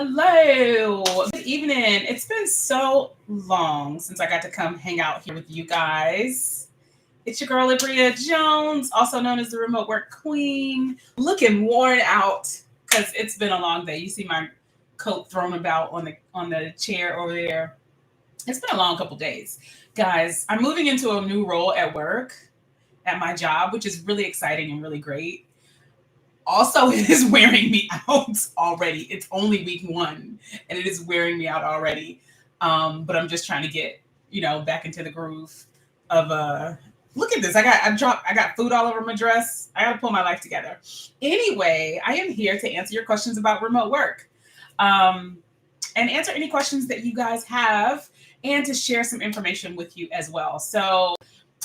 Hello, good evening. It's been so long since I got to come hang out here with you guys. It's your girl, Libria Jones, also known as the Remote Work Queen, looking worn out because it's been a long day. You see my coat thrown about on the chair over there. It's been a long couple days. Guys, I'm moving into a new role at work at my job, which is really exciting and really great. Also, it is wearing me out already. It's only week one and it is wearing me out already. But I'm just trying to get, back into the groove of look at this. I got food all over my dress. I gotta pull my life together. Anyway, I am here to answer your questions about remote work. Um, and answer any questions that you guys have and to share some information with you as well. So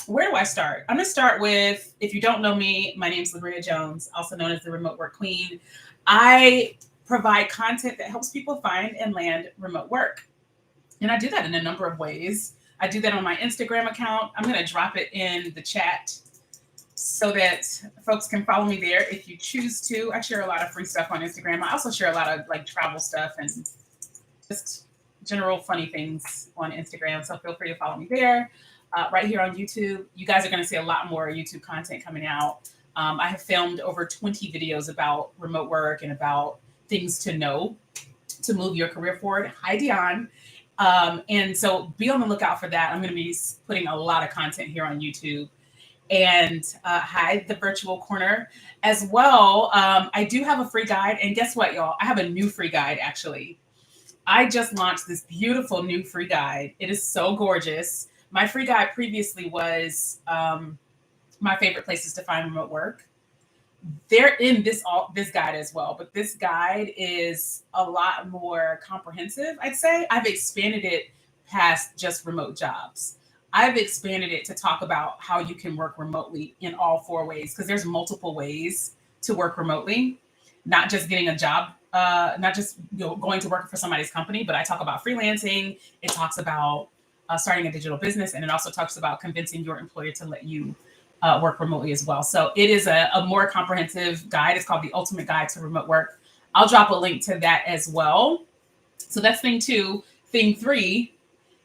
where do I start? I'm going to start with, if you don't know me, my name is Libria Jones, also known as the Remote Work Queen. I provide content that helps people find and land remote work. And I do that in a number of ways. I do that on my Instagram account. I'm going to drop it in the chat so that folks can follow me there if you choose to. I share a lot of free stuff on Instagram. I also share a lot of like travel stuff and just general funny things on Instagram. So feel free to follow me there. Right here on YouTube, you guys are going to see a lot more YouTube content coming out. I have filmed over 20 videos about remote work and about things to know to move your career forward. Hi, Dion. And so be on the lookout for that. I'm going to be putting a lot of content here on YouTube. And hi, the virtual corner as well. I do have a free guide. And guess what, y'all? I have a new free guide, actually. I just launched this beautiful new free guide. It is so gorgeous. My free guide previously was my favorite places to find remote work. They're in this guide as well, but this guide is a lot more comprehensive, I'd say. I've expanded it past just remote jobs. I've expanded it to talk about how you can work remotely in all four ways, because there's multiple ways to work remotely, not just getting a job, not just going to work for somebody's company, but I talk about freelancing. It talks about starting a digital business, and it also talks about convincing your employer to let you work remotely as well. So it is a more comprehensive guide. It's called the Ultimate Guide to Remote Work. I'll drop a link to that as well. So that's thing two. Thing three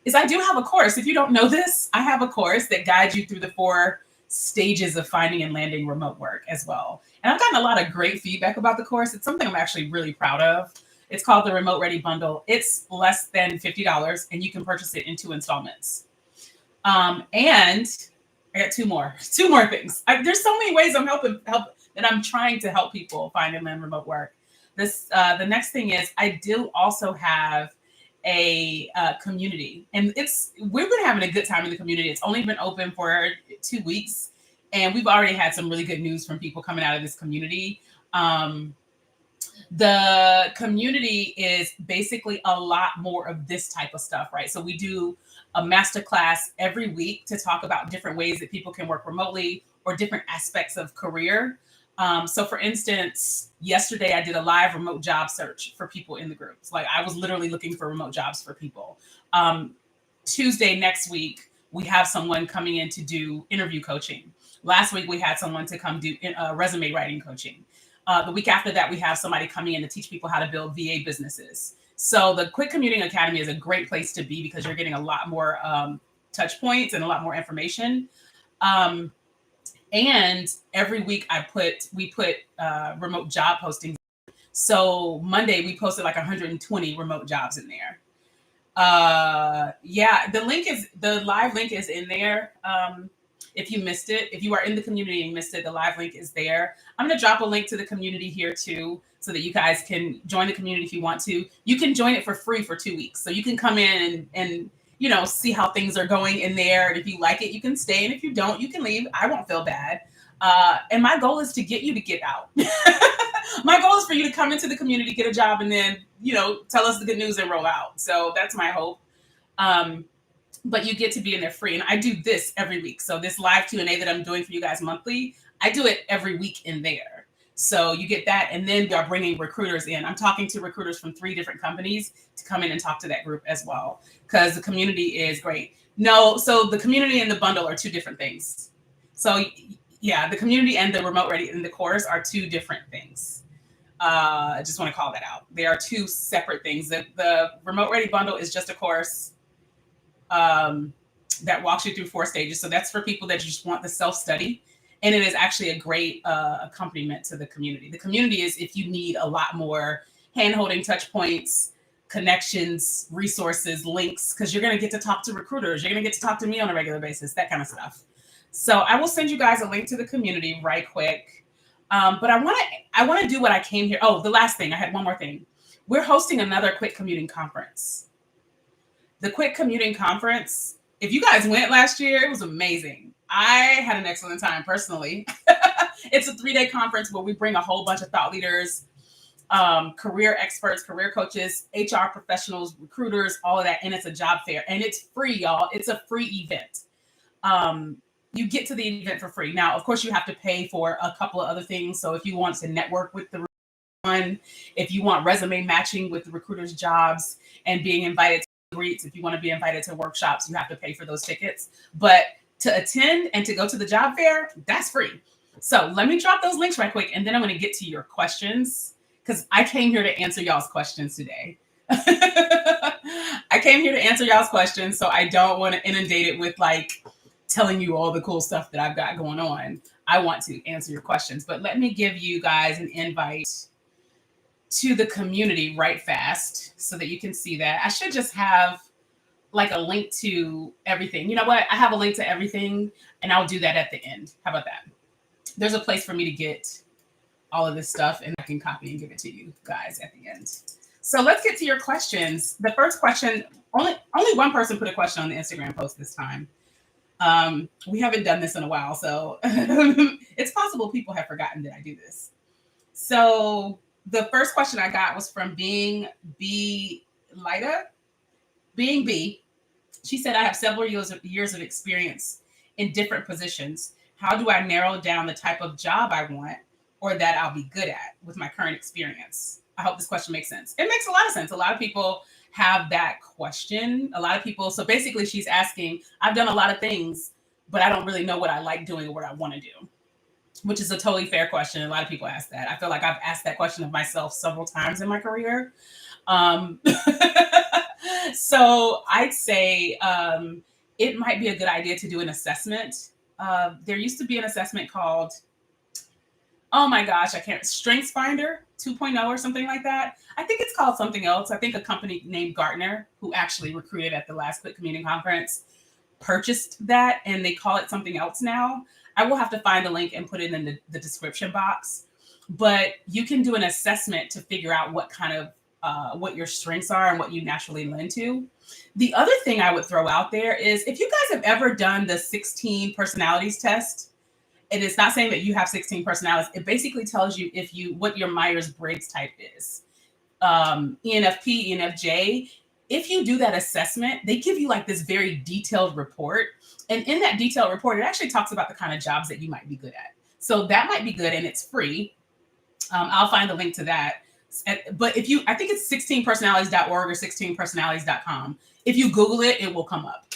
is I do have a course. If you don't know this, I have a course that guides you through the 4 stages of finding and landing remote work as well. And I've gotten a lot of great feedback about the course. It's something I'm actually really proud of. It's called the Remote Ready Bundle. It's less than $50 and you can purchase it in 2 installments. And I got two more things. There's so many ways that I'm trying to help people find and land remote work. The next thing is I do also have a community, and we've been having a good time in the community. It's only been open for 2 weeks, and we've already had some really good news from people coming out of this community. The community is basically a lot more of this type of stuff, right? So we do a masterclass every week to talk about different ways that people can work remotely or different aspects of career. So for instance, yesterday I did a live remote job search for people in the groups. Like I was literally looking for remote jobs for people. Tuesday next week, we have someone coming in to do interview coaching. Last week, we had someone to come do resume writing coaching. The week after that, we have somebody coming in to teach people how to build VA businesses. So the Quick Commuting Academy is a great place to be because you're getting a lot more touch points and a lot more information. And every week we put remote job postings. So Monday we posted like 120 remote jobs in there. Yeah, the live link is in there. If you missed it, if you are in the community and missed it, the live link is there. I'm going to drop a link to the community here too, so that you guys can join the community if you want to. You can join it for free for 2 weeks. So you can come in and see how things are going in there. And if you like it, you can stay. And if you don't, you can leave. I won't feel bad. And my goal is to get you to get out. My goal is for you to come into the community, get a job, and then, tell us the good news and roll out. So that's my hope. But you get to be in there free. And I do this every week. So this live Q&A that I'm doing for you guys monthly, I do it every week in there. So you get that. And then they're bringing recruiters in. I'm talking to recruiters from 3 different companies to come in and talk to that group as well, because the community is great. No, so the community and the bundle are 2 different things. So yeah, the community and the remote ready in the course are 2 different things. I just want to call that out. They are two separate things. The Remote Ready Bundle is just a course um, that walks you through 4 stages. So that's for people that just want the self-study. And it is actually a great accompaniment to the community. The community is if you need a lot more hand-holding touch points, connections, resources, links, because you're going to get to talk to recruiters. You're going to get to talk to me on a regular basis, that kind of stuff. So I will send you guys a link to the community right quick. But I want to do what I came here. Oh, the last thing. I had one more thing. We're hosting another quick commuting conference. The quick commuting conference, if you guys went last year, it was amazing. I had an excellent time personally. It's a 3-day conference where we bring a whole bunch of thought leaders, career experts, career coaches, HR professionals, recruiters, all of that. And it's a job fair and it's free, y'all. It's a free event. You get to the event for free. Now, of course, you have to pay for a couple of other things. So if you want to network with the one, if you want resume matching with the recruiters' jobs and being invited to greets, if you want to be invited to workshops, you have to pay for those tickets. But to attend and to go to the job fair, that's free. So let me drop those links right quick, and then I'm going to get to your questions because I came here to answer y'all's questions today. I came here to answer y'all's questions, so I don't want to inundate it with like telling you all the cool stuff that I've got going on. I want to answer your questions, but let me give you guys an invite to the community right fast so that you can see that. I should just have like a link to everything. You know what? I have a link to everything and I'll do that at the end. How about that? There's a place for me to get all of this stuff and I can copy and give it to you guys at the end. So let's get to your questions. The first question, only one person put a question on the Instagram post this time. We haven't done this in a while, so it's possible people have forgotten that I do this. So the first question I got was from Being B. Lida. Being B. She said, I have several years of experience in different positions. How do I narrow down the type of job I want or that I'll be good at with my current experience? I hope this question makes sense. It makes a lot of sense. A lot of people have that question. A lot of people. So basically she's asking, I've done a lot of things, but I don't really know what I like doing or what I want to do, which is a totally fair question. A lot of people ask that. I feel like I've asked that question of myself several times in my career. So I'd say it might be a good idea to do an assessment. There used to be an assessment called, oh my gosh, Strengths Finder 2.0 or something like that. I think it's called something else. I think a company named Gartner, who actually recruited at the last Quick Commuting Conference, purchased that and they call it something else now. I will have to find the link and put it in the description box. But you can do an assessment to figure out what kind of what your strengths are and what you naturally lend to. The other thing I would throw out there is if you guys have ever done the 16 personalities test, and it's not saying that you have 16 personalities. It basically tells you what your Myers-Briggs type is. ENFP, ENFJ. If you do that assessment, they give you like this very detailed report. And in that detailed report, it actually talks about the kind of jobs that you might be good at. So that might be good and it's free. I'll find the link to that. But I think it's 16personalities.org or 16personalities.com. If you Google it, it will come up.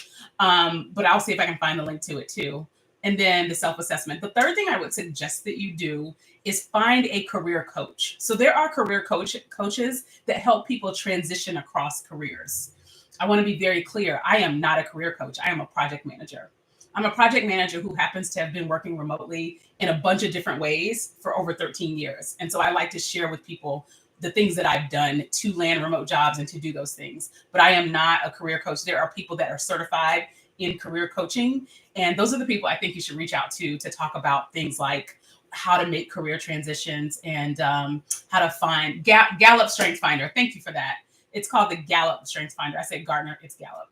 But I'll see if I can find the link to it too. And then the self-assessment. The third thing I would suggest that you do is find a career coach. So there are career coaches that help people transition across careers. I want to be very clear. I am not a career coach. I am a project manager. I'm a project manager who happens to have been working remotely in a bunch of different ways for over 13 years. And so I like to share with people the things that I've done to land remote jobs and to do those things. But I am not a career coach. There are people that are certified in career coaching. And those are the people I think you should reach out to talk about things like how to make career transitions and how to find Gallup Strengths Finder. Thank you for that. It's called the Gallup Strengths Finder. I said Gartner, it's Gallup.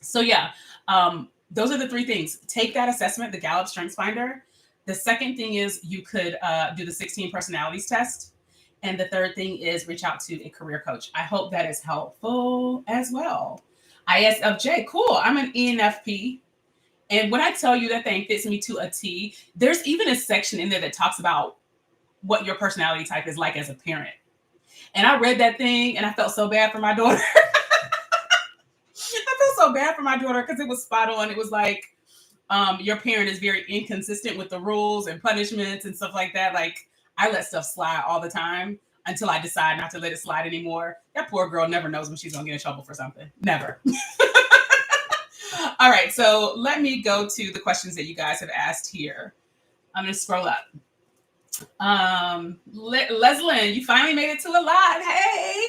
So yeah, those are the three things. Take that assessment, the Gallup Strengths Finder. The second thing is you could do the 16 personalities test. And the third thing is reach out to a career coach. I hope that is helpful as well. ISFJ, cool. I'm an ENFP. And when I tell you that thing fits me to a T, there's even a section in there that talks about what your personality type is like as a parent. And I read that thing and I felt so bad for my daughter. I felt so bad for my daughter because it was spot on. It was like, your parent is very inconsistent with the rules and punishments and stuff like that. Like I let stuff slide all the time. until I decide not to let it slide anymore. That poor girl never knows when she's going to get in trouble for something. Never. All right. So let me go to the questions that you guys have asked here. I'm going to scroll up. Leslyn, you finally made it to the live. Hey.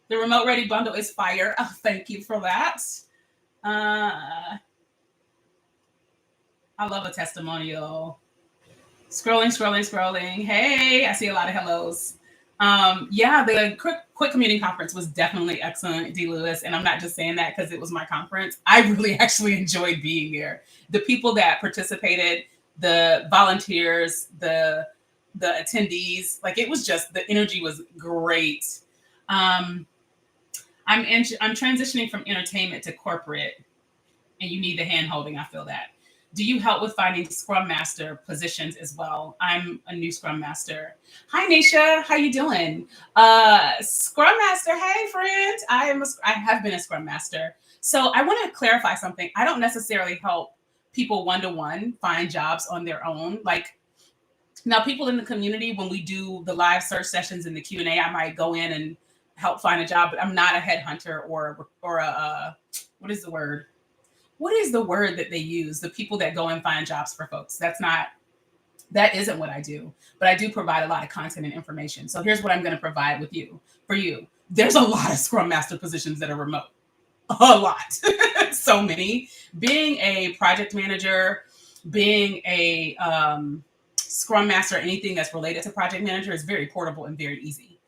The remote ready bundle is fire. Oh, thank you for that. I love a testimonial. Scrolling. Hey, I see a lot of hellos. Yeah, the quick commuting conference was definitely excellent, D. Lewis. And I'm not just saying that because it was my conference. I really actually enjoyed being there. The people that participated, the volunteers, the attendees, like it was just, the energy was great. I'm transitioning from entertainment to corporate, and you need the hand holding. I feel that. Do you help with finding Scrum Master positions as well? I'm a new Scrum Master. Hi, Nisha. How you doing? Scrum Master. Hey, friend. I have been a Scrum Master. So I want to clarify something. I don't necessarily help people one-to-one find jobs on their own. Like, now people in the community, when we do the live search sessions and the Q&A, I might go in and help find a job, but I'm not a headhunter or a what is the word? What is the word that they use? The people that go and find jobs for folks. That isn't what I do, but I do provide a lot of content and information. So here's what I'm going to provide for you. There's a lot of Scrum Master positions that are remote. A lot. So many. Being a project manager, being a Scrum Master, anything that's related to project manager is very portable and very easy.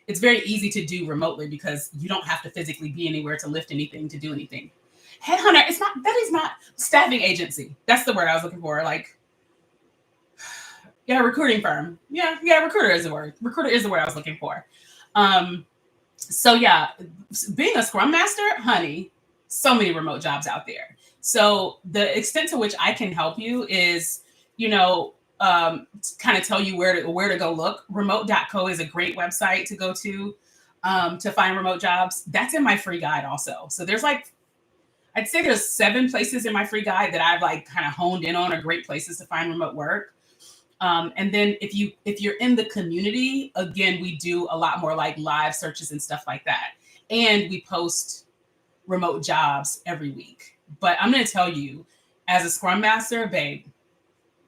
It's very easy to do remotely because you don't have to physically be anywhere to lift anything, to do anything. Headhunter, that is not staffing agency. That's the word I was looking for. Like, yeah, recruiting firm. Yeah, recruiter is the word. Recruiter is the word I was looking for. So yeah, being a Scrum Master, honey, so many remote jobs out there. So the extent to which I can help you is, kind of tell you where to go look. Remote.co is a great website to go to find remote jobs. That's in my free guide also. So I'd say there's 7 places in my free guide that I've like kind of honed in on are great places to find remote work. And then if you're in the community, again, we do a lot more like live searches and stuff like that. And we post remote jobs every week. But I'm going to tell you, as a Scrum Master, babe,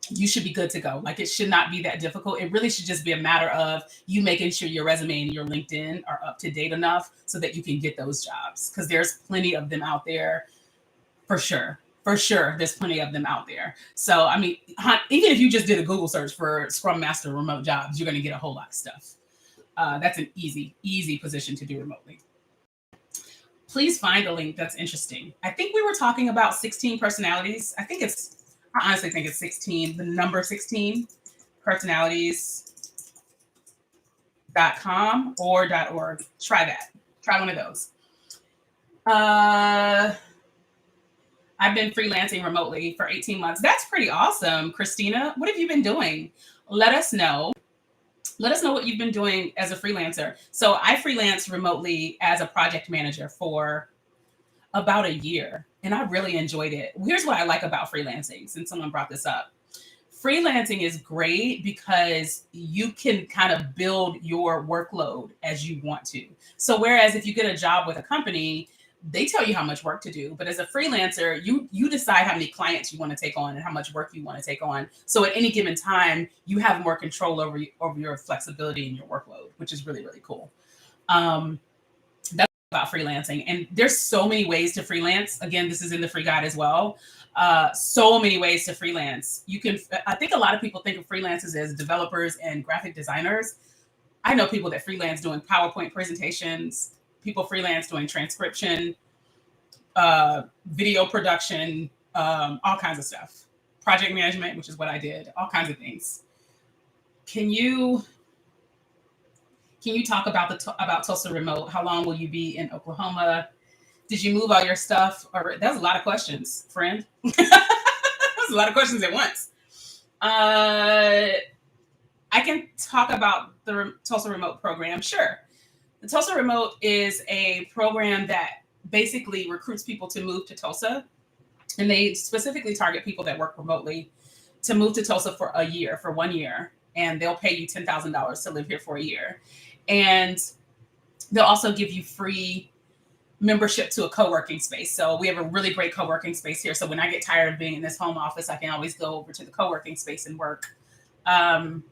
you should be good to go. Like, it should not be that difficult. It really should just be a matter of you making sure your resume and your LinkedIn are up to date enough so that you can get those jobs. Because there's plenty of them out there. For sure, there's plenty of them out there. So, I mean, even if you just did a Google search for Scrum Master remote jobs, you're going to get a whole lot of stuff. That's an easy position to do remotely. Please find a link that's interesting. I think we were talking about 16 personalities. I honestly think it's 16, the number 16, personalities.com or .org. Try that. Try one of those. I've been freelancing remotely for 18 months. That's pretty awesome. Christina, what have you been doing? Let us know. Let us know what you've been doing as a freelancer. So I freelance remotely as a project manager for about a year, and I really enjoyed it. Here's what I like about freelancing, since someone brought this up. Freelancing is great because you can kind of build your workload as you want to. So whereas if you get a job with a company, they tell you how much work to do. But as a freelancer, you decide how many clients you want to take on and how much work you want to take on. So at any given time, you have more control over your flexibility and your workload, which is really, really cool. That's about freelancing. And there's so many ways to freelance. Again, this is in the free guide as well. So many ways to freelance. I think a lot of people think of freelancers as developers and graphic designers. I know people that freelance doing PowerPoint presentations, people freelance doing transcription, video production, all kinds of stuff. Project management, which is what I did, all kinds of things. Can you talk about Tulsa Remote? How long will you be in Oklahoma? Did you move all your stuff? That was a lot of questions, friend. That's a lot of questions at once. I can talk about the Tulsa Remote program. Sure. The Tulsa Remote is a program that basically recruits people to move to Tulsa, and they specifically target people that work remotely to move to Tulsa for 1 year. and they'll pay you $10,000 to live here for a year. And they'll also give you free membership to a co-working space. So we have a really great co-working space here. So when I get tired of being in this home office, I can always go over to the co-working space and work. And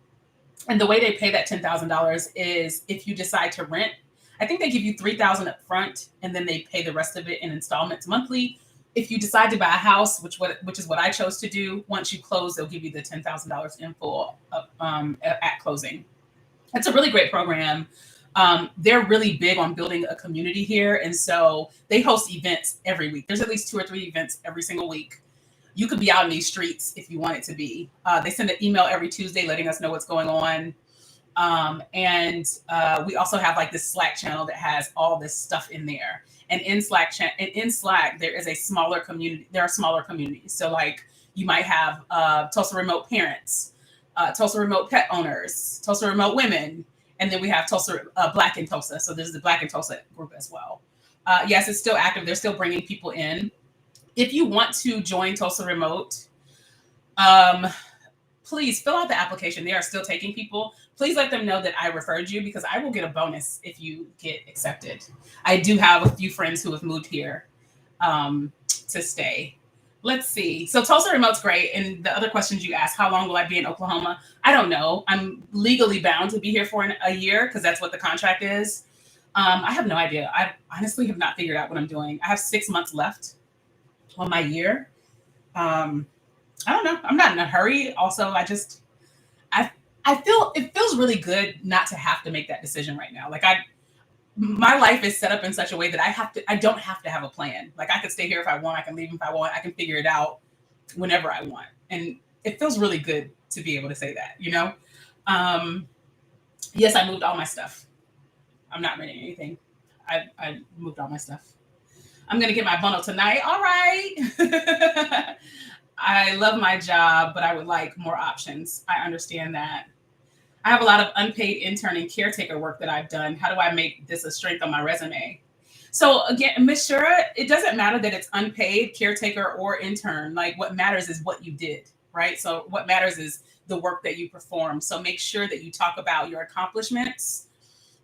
the way they pay that $10,000 is if you decide to rent, I think they give you $3,000 up front, and then they pay the rest of it in installments monthly. If you decide to buy a house, which is what I chose to do, once you close, they'll give you the $10,000 in full at closing. It's a really great program. They're really big on building a community here. And so they host events every week. There's at least 2 or 3 events every single week. You could be out in these streets if you want it to be. They send an email every Tuesday letting us know what's going on. And we also have like this Slack channel that has all this stuff in there. And in Slack, there is a smaller community. There are smaller communities. So like you might have Tulsa Remote parents, Tulsa Remote pet owners, Tulsa Remote women. And then we have Tulsa Black in Tulsa. So there's the Black in Tulsa group as well. Yes, it's still active. They're still bringing people in. If you want to join Tulsa Remote, please fill out the application. They are still taking people. Please let them know that I referred you, because I will get a bonus if you get accepted. I do have a few friends who have moved here to stay. Let's see. So Tulsa Remote's great. And the other questions you asked, how long will I be in Oklahoma? I don't know. I'm legally bound to be here for a year because that's what the contract is. I have no idea. I honestly have not figured out what I'm doing. I have 6 months left on my year. I don't know. I'm not in a hurry. Also, I feel it feels really good not to have to make that decision right now. Like my life is set up in such a way that I don't have to have a plan. Like I could stay here if I want, I can leave if I want, I can figure it out whenever I want. And it feels really good to be able to say that, you know? Yes, I moved all my stuff. I'm not renting anything. I moved all my stuff. I'm going to get my bundle tonight. All right. I love my job, but I would like more options. I understand that. I have a lot of unpaid intern and caretaker work that I've done. How do I make this a strength on my resume? So again, Ms. Shura, it doesn't matter that it's unpaid, caretaker, or intern. Like what matters is what you did, right? So what matters is the work that you perform. So make sure that you talk about your accomplishments.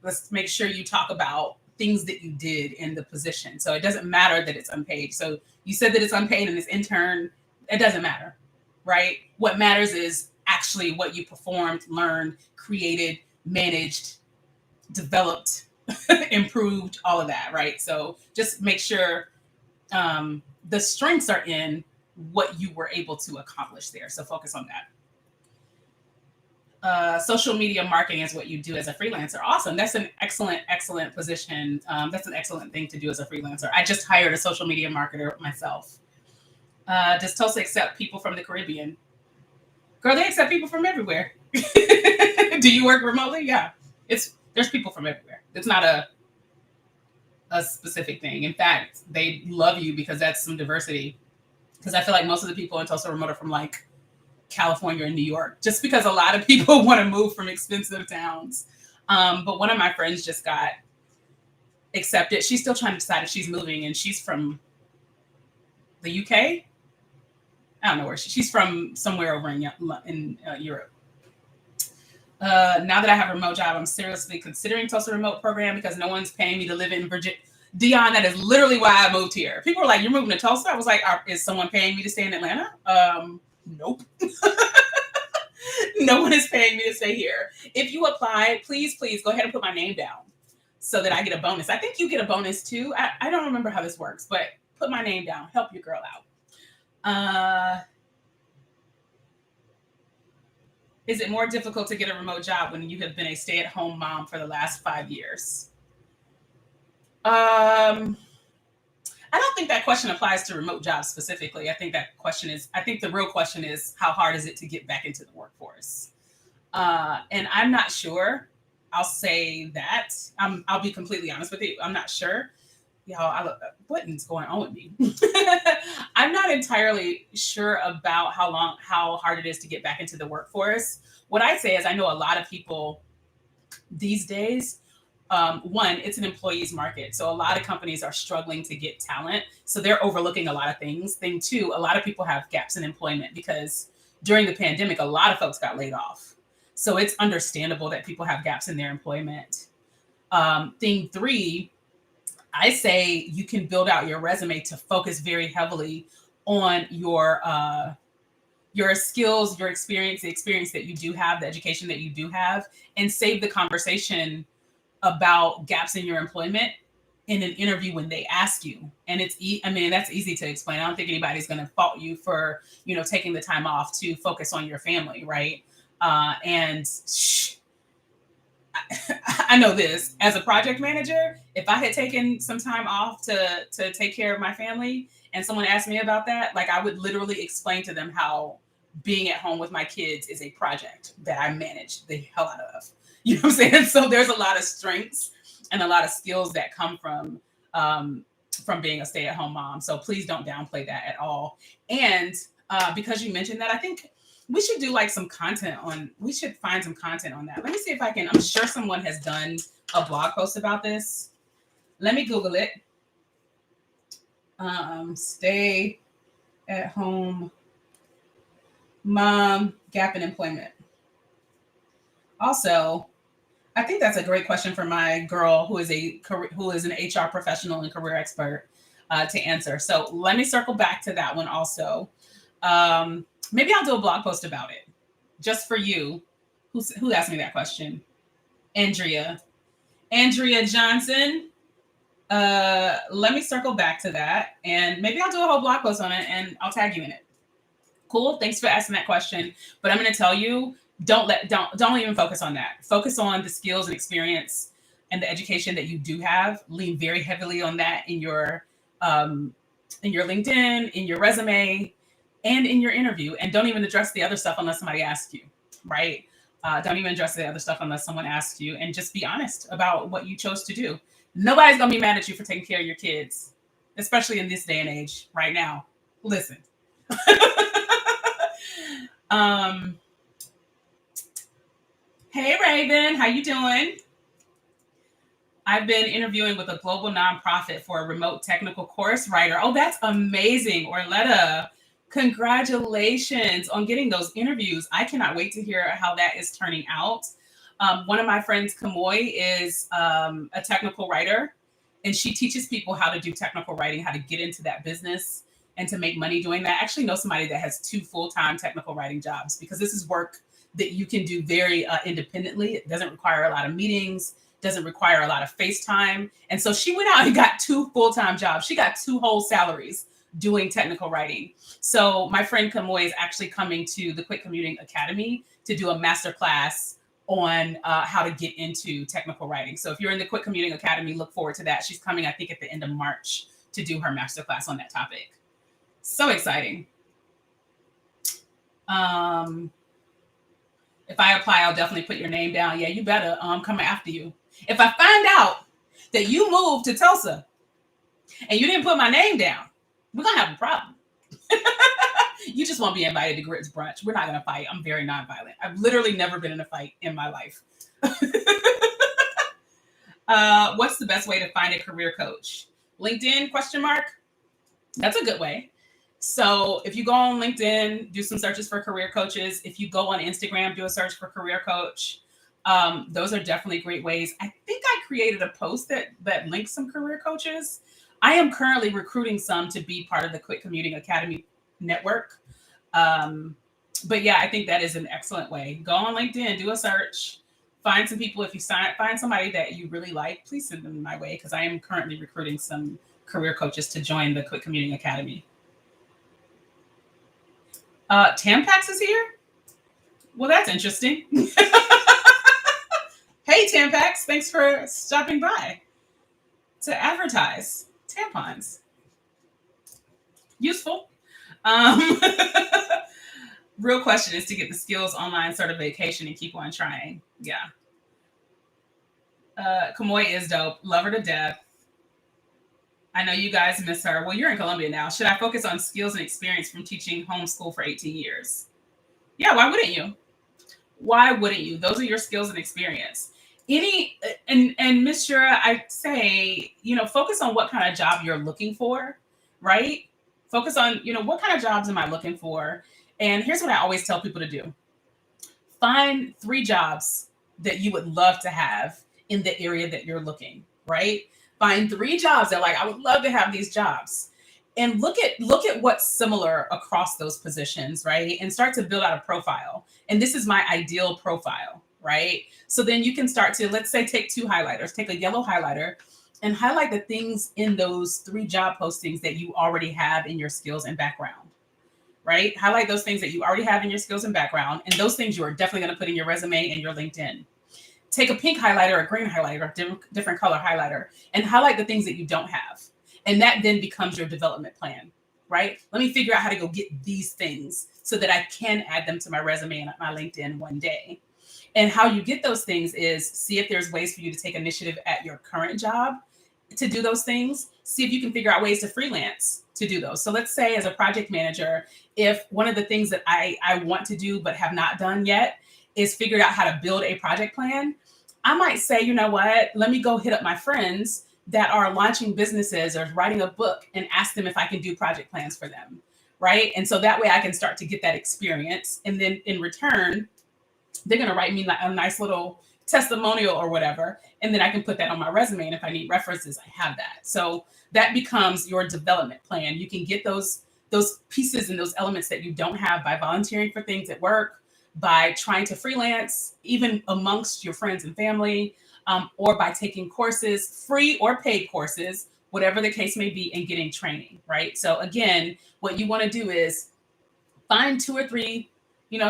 Let's make sure you talk about things that you did in the position. So it doesn't matter that it's unpaid. So you said that it's unpaid and it's intern. It doesn't matter, right? What matters is actually what you performed, learned, created, managed, developed, improved, all of that, right? So just make sure the strengths are in what you were able to accomplish there. So focus on that. Social media marketing is what you do as a freelancer. Awesome. That's an excellent position. That's an excellent thing to do as a freelancer. I just hired a social media marketer myself. Does Tulsa accept people from the Caribbean? Girl, they accept people from everywhere. Do you work remotely? Yeah. There's people from everywhere. It's not a specific thing. In fact, they love you because that's some diversity. Because I feel like most of the people in Tulsa Remote are from like California and New York, just because a lot of people want to move from expensive towns. But one of my friends just got accepted. She's still trying to decide if she's moving, and she's from the UK. I don't know where she's from, somewhere over in Europe. Now that I have a remote job, I'm seriously considering Tulsa Remote program because no one's paying me to live in Virginia. Dion, that is literally why I moved here. People are like, "You're moving to Tulsa?" I was like, "Is someone paying me to stay in Atlanta?" Nope. No one is paying me to stay here. If you apply, please go ahead and put my name down so that I get a bonus. I think you get a bonus too. I don't remember how this works, but put my name down. Help your girl out. Is it more difficult to get a remote job when you have been a stay-at-home mom for the last 5 years? I don't think that question applies to remote jobs specifically. I think the real question is, how hard is it to get back into the workforce? And I'm not sure. I'll say that. I'll be completely honest with you. I'm not sure. What is going on with me? I'm not entirely sure about how hard it is to get back into the workforce. What I say is I know a lot of people these days. One, it's an employees market. So a lot of companies are struggling to get talent. So they're overlooking a lot of things. Thing two, a lot of people have gaps in employment because during the pandemic, a lot of folks got laid off. So it's understandable that people have gaps in their employment. Thing three, I say you can build out your resume to focus very heavily on your skills, your experience, the experience that you do have, the education that you do have, and save the conversation about gaps in your employment in an interview when they ask you. And I mean, that's easy to explain. I don't think anybody's going to fault you for, taking the time off to focus on your family, right? And I know this as a project manager, if I had taken some time off to take care of my family and someone asked me about that, like I would literally explain to them how being at home with my kids is a project that I manage the hell out of. You know what I'm saying? So there's a lot of strengths and a lot of skills that come from being a stay-at-home mom. So please don't downplay that at all. And because you mentioned that, I think we should do like we should find some content on that. Let me see if I can. I'm sure someone has done a blog post about this. Let me Google it. Stay at home mom gap in employment. Also, I think that's a great question for my girl who is an HR professional and career expert to answer. So let me circle back to that one also. Maybe I'll do a blog post about it just for you. Who asked me that question? Andrea Johnson. Let me circle back to that, and maybe I'll do a whole blog post on it, and I'll tag you in it. Cool. Thanks for asking that question. But I'm going to tell you, don't even focus on that. Focus on the skills and experience and the education that you do have. Lean very heavily on that in your LinkedIn, in your resume, and in your interview. And don't even address the other stuff unless somebody asks you, right? Don't even address the other stuff unless someone asks you, and just be honest about what you chose to do. Nobody's going to be mad at you for taking care of your kids, especially in this day and age right now. Listen. Hey Raven, how you doing? I've been interviewing with a global nonprofit for a remote technical course writer. Oh, that's amazing, Orletta. Congratulations on getting those interviews. I cannot wait to hear how that is turning out. One of my friends, Kamoy, is a technical writer, and she teaches people how to do technical writing, how to get into that business and to make money doing that. I actually know somebody that has 2 full-time technical writing jobs, because this is work that you can do very independently. It doesn't require a lot of meetings, doesn't require a lot of FaceTime. And so she went out and got 2 full-time jobs. She got 2 whole salaries doing technical writing. So my friend Kamoy is actually coming to the Quick Commuting Academy to do a masterclass on how to get into technical writing. So if you're in the Quick Commuting Academy, look forward to that. She's coming, I think, at the end of March to do her masterclass on that topic. So exciting. If I apply, I'll definitely put your name down. Yeah, you better. I'm coming after you. If I find out that you moved to Tulsa and you didn't put my name down, we're going to have a problem. You just won't be invited to Grits Brunch. We're not going to fight. I'm very nonviolent. I've literally never been in a fight in my life. What's the best way to find a career coach? LinkedIn, ? That's a good way. So if you go on LinkedIn, do some searches for career coaches. If you go on Instagram, do a search for career coach. Those are definitely great ways. I think I created a post that links some career coaches. I am currently recruiting some to be part of the Quick Commuting Academy network. But yeah, I think that is an excellent way. Go on LinkedIn, do a search, find some people. If you find somebody that you really like, please send them my way, because I am currently recruiting some career coaches to join the Quick Commuting Academy. Tampax is here? Well, that's interesting. Hey, Tampax, thanks for stopping by to advertise tampons. Useful. Real question is to get the skills online certification and keep on trying. Yeah. Kamoy is dope. Love her to death. I know you guys miss her. Well, you're in Columbia now. Should I focus on skills and experience from teaching homeschool for 18 years? Yeah, why wouldn't you? Why wouldn't you? Those are your skills and experience. And Miss Shura, I say, focus on what kind of job you're looking for, right? Focus on, what kind of jobs am I looking for? And here's what I always tell people to do. Find 3 jobs that you would love to have in the area that you're looking, right? Find 3 jobs that like, I would love to have these jobs. And look at what's similar across those positions, right? And start to build out a profile. And this is my ideal profile, right? So then you can start to, let's say, take 2 highlighters, take a yellow highlighter and highlight the things in those 3 job postings that you already have in your skills and background, right? Highlight those things that you already have in your skills and background, and those things you are definitely going to put in your resume and your LinkedIn. Take a pink highlighter, a green highlighter, a different color highlighter, and highlight the things that you don't have. And that then becomes your development plan, right? Let me figure out how to go get these things so that I can add them to my resume and my LinkedIn one day. And how you get those things is see if there's ways for you to take initiative at your current job to do those things. See if you can figure out ways to freelance to do those. So let's say as a project manager, if one of the things that I want to do but have not done yet is figured out how to build a project plan, I might say, you know what, let me go hit up my friends that are launching businesses or writing a book and ask them if I can do project plans for them, right? And so that way I can start to get that experience. And then in return, they're going to write me a nice little testimonial or whatever. And then I can put that on my resume. And if I need references, I have that. So that becomes your development plan. You can get those pieces and those elements that you don't have by volunteering for things at work, by trying to freelance, even amongst your friends and family, or by taking courses, free or paid courses, whatever the case may be, and getting training, right? So again, what you want to do is find 2 or 3,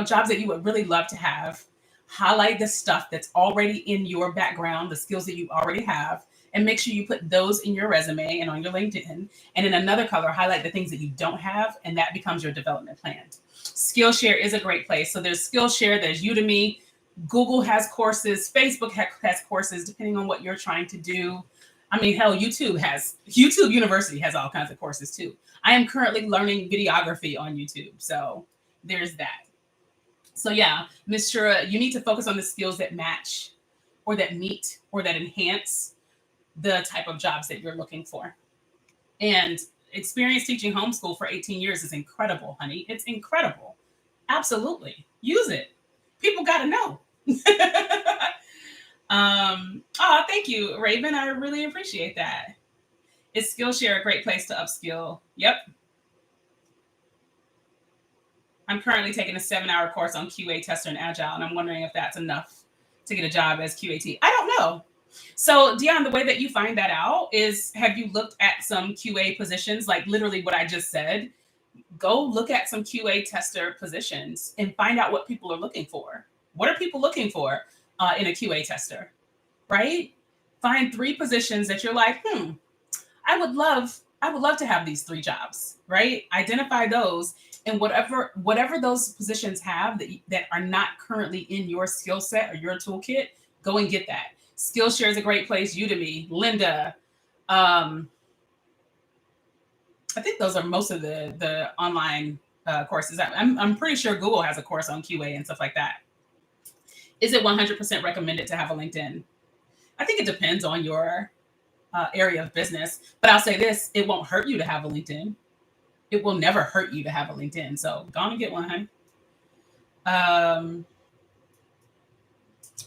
jobs that you would really love to have, highlight the stuff that's already in your background, the skills that you already have, and make sure you put those in your resume and on your LinkedIn. And in another color, highlight the things that you don't have, and that becomes your development plan. Skillshare is a great place. So there's Skillshare, there's Udemy, Google has courses, Facebook has courses, depending on what you're trying to do. I mean, hell, YouTube University has all kinds of courses too. I am currently learning videography on YouTube. So there's that. So yeah, Ms. Shura, you need to focus on the skills that match or that meet or that enhance the type of jobs that you're looking for. And experience teaching homeschool for 18 years is incredible, honey. It's incredible. Absolutely. Use it. People got to know. Thank you, Raven. I really appreciate that. Is Skillshare a great place to upskill? Yep. I'm currently taking a 7-hour course on QA tester and agile, and I'm wondering if that's enough to get a job as QAT. I don't know. So Dion, the way that you find that out is, have you looked at some QA positions, like literally what I just said? Go look at some QA tester positions and find out what people are looking for. What are people looking for in a QA tester, right? Find 3 positions that you're like, I would love to have these 3 jobs, right? Identify those, and whatever those positions have that are not currently in your skill set or your toolkit, go and get that. Skillshare is a great place. Udemy, Linda. I think those are most of the online courses. I'm pretty sure Google has a course on QA and stuff like that. Is it 100% recommended to have a LinkedIn? I think it depends on your area of business. But I'll say this, it won't hurt you to have a LinkedIn. It will never hurt you to have a LinkedIn. So go on and get one, honey.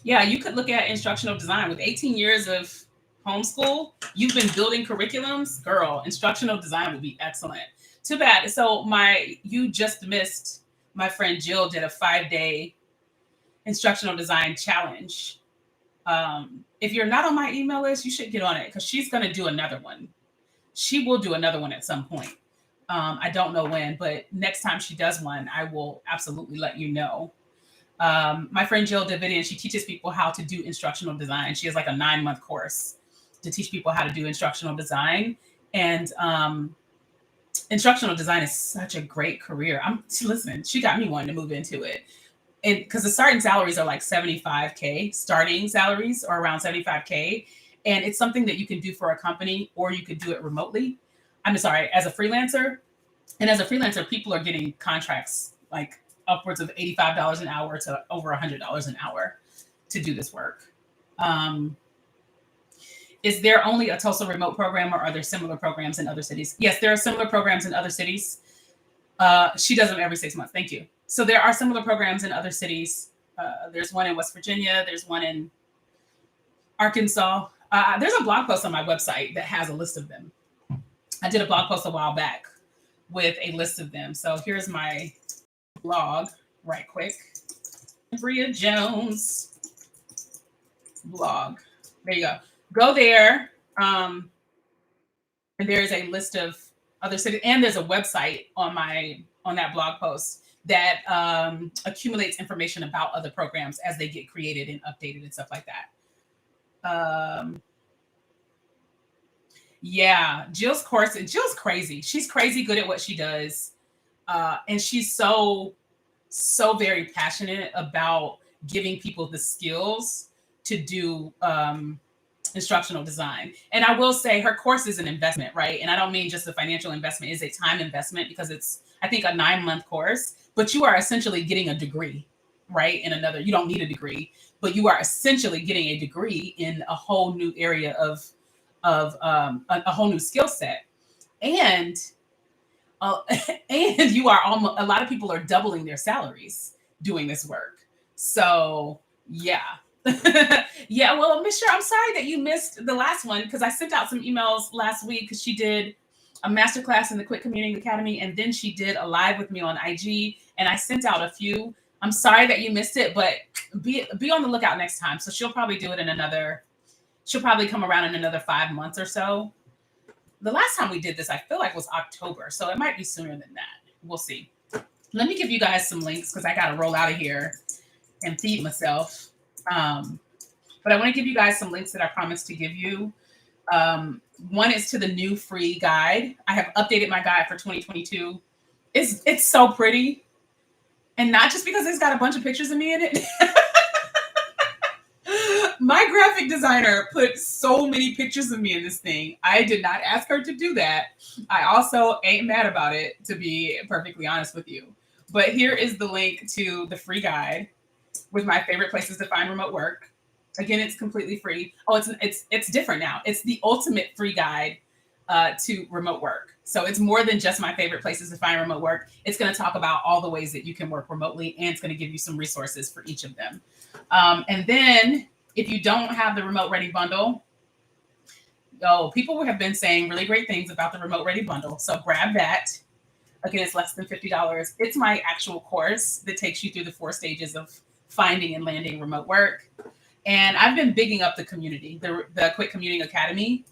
Yeah, you could look at instructional design. With 18 years of homeschool, you've been building curriculums. Girl, instructional design would be excellent. Too bad. So you just missed, my friend Jill did a 5-day instructional design challenge. If you're not on my email list, you should get on it because she's going to do another one. She will do another one at some point. I don't know when, but next time she does one, I will absolutely let you know. My friend Jill Davidian, she teaches people how to do instructional design. She has like a 9-month course to teach people how to do instructional design. And instructional design is such a great career. Listen, she got me wanting to move into it. And because the starting salaries are like $75K, starting salaries are around $75K. And it's something that you can do for a company, or you could do it remotely. As a freelancer. And as a freelancer, people are getting contracts like upwards of $85 an hour to over $100 an hour to do this work. Is there only a Tulsa Remote program, or are there similar programs in other cities? Yes, there are similar programs in other cities. She does them every 6 months. Thank you. So there are similar programs in other cities. There's one in West Virginia. There's one in Arkansas. There's a blog post on my website that has a list of them. I did a blog post a while back with a list of them. So here's my blog right quick. Bria Jones blog. There you go. Go there. And there's a list of other cities, and there's a website on that blog post that accumulates information about other programs as they get created and updated and stuff like that. Yeah, Jill's crazy. She's crazy good at what she does. And she's so very passionate about giving people the skills to do instructional design. And I will say her course is an investment, right? And I don't mean just a financial investment, it's a time investment because it's, I think, a 9-month course, but you are essentially getting a degree, right? You don't need a degree, but you are essentially getting a degree in a whole new area of a whole new skill set. And you are almost, a lot of people are doubling their salaries doing this work. So yeah. Yeah, well, Miss Sher, I'm sorry that you missed the last one because I sent out some emails last week because she did a masterclass in the Quick Commuting Academy, and then she did a live with me on IG, and I sent out a few. I'm sorry that you missed it, but be on the lookout next time. So she'll probably do it she'll probably come around in another 5 months or so. The last time we did this, I feel like was October, so it might be sooner than that. We'll see. Let me give you guys some links because I got to roll out of here and feed myself. But I want to give you guys some links that I promised to give you. One is to the new free guide. I have updated my guide for 2022. It's so pretty. And not just because it's got a bunch of pictures of me in it. My graphic designer put so many pictures of me in this thing. I did not ask her to do that. I also ain't mad about it, to be perfectly honest with you. But here is the link to the free guide with my favorite places to find remote work. Again, it's completely free. Oh, it's different now. It's the ultimate free guide to remote work. So it's more than just my favorite places to find remote work. It's going to talk about all the ways that you can work remotely, and it's going to give you some resources for each of them. And then if you don't have the Remote Ready bundle, people have been saying really great things about the Remote Ready bundle. So grab that. Again, it's less than $50. It's my actual course that takes you through the 4 stages of finding and landing remote work. And I've been bigging up the community, the Quick Commuting Academy,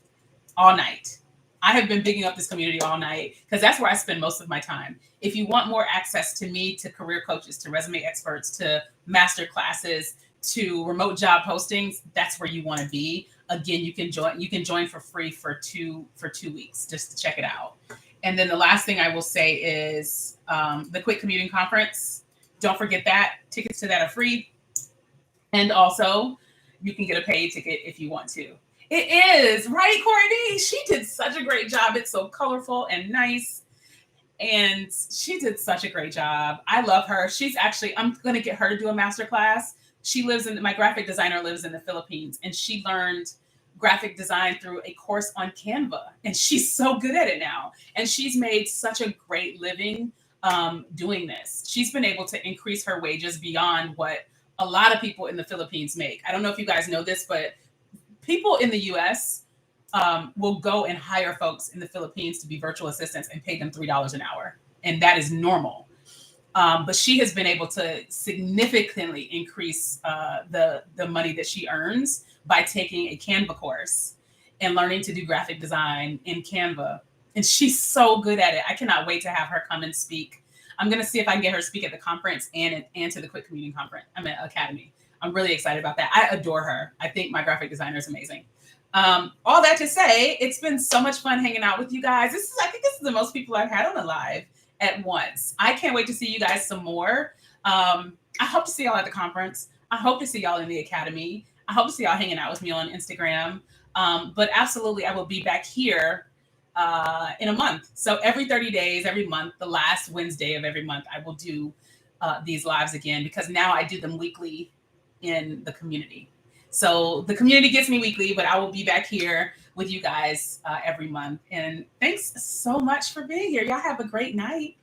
all night. I have been bigging up this community all night because that's where I spend most of my time. If you want more access to me, to career coaches, to resume experts, to master classes, to remote job postings, that's where you want to be. Again, you can join for free for two weeks just to check it out. And then the last thing I will say is the Quick Commuting Conference. Don't forget that. Tickets to that are free. And also, you can get a paid ticket if you want to. It is, right, Courtney? She did such a great job. It's so colorful and nice. And she did such a great job. I love her. I'm going to get her to do a masterclass. My graphic designer lives in the Philippines, and she learned graphic design through a course on Canva. And she's so good at it now. And she's made such a great living doing this. She's been able to increase her wages beyond what a lot of people in the Philippines make. I don't know if you guys know this, but people in the US will go and hire folks in the Philippines to be virtual assistants and pay them $3 an hour. And that is normal. But she has been able to significantly increase the money that she earns by taking a Canva course and learning to do graphic design in Canva. And she's so good at it. I cannot wait to have her come and speak. I'm going to see if I can get her to speak at the conference and to the Quick Commuting Academy. I'm really excited about that. I adore her. I think my graphic designer is amazing. All that to say, it's been so much fun hanging out with you guys. I think this is the most people I've had on the live at once. I can't wait to see you guys some more. I hope to see y'all at the conference. I hope to see y'all in the academy. I hope to see y'all hanging out with me on Instagram. But absolutely, I will be back here in a month. So every 30 days, every month, the last Wednesday of every month, I will do these lives again, because now I do them weekly in the community. So the community gets me weekly, but I will be back here with you guys every month. And thanks so much for being here. Y'all have a great night.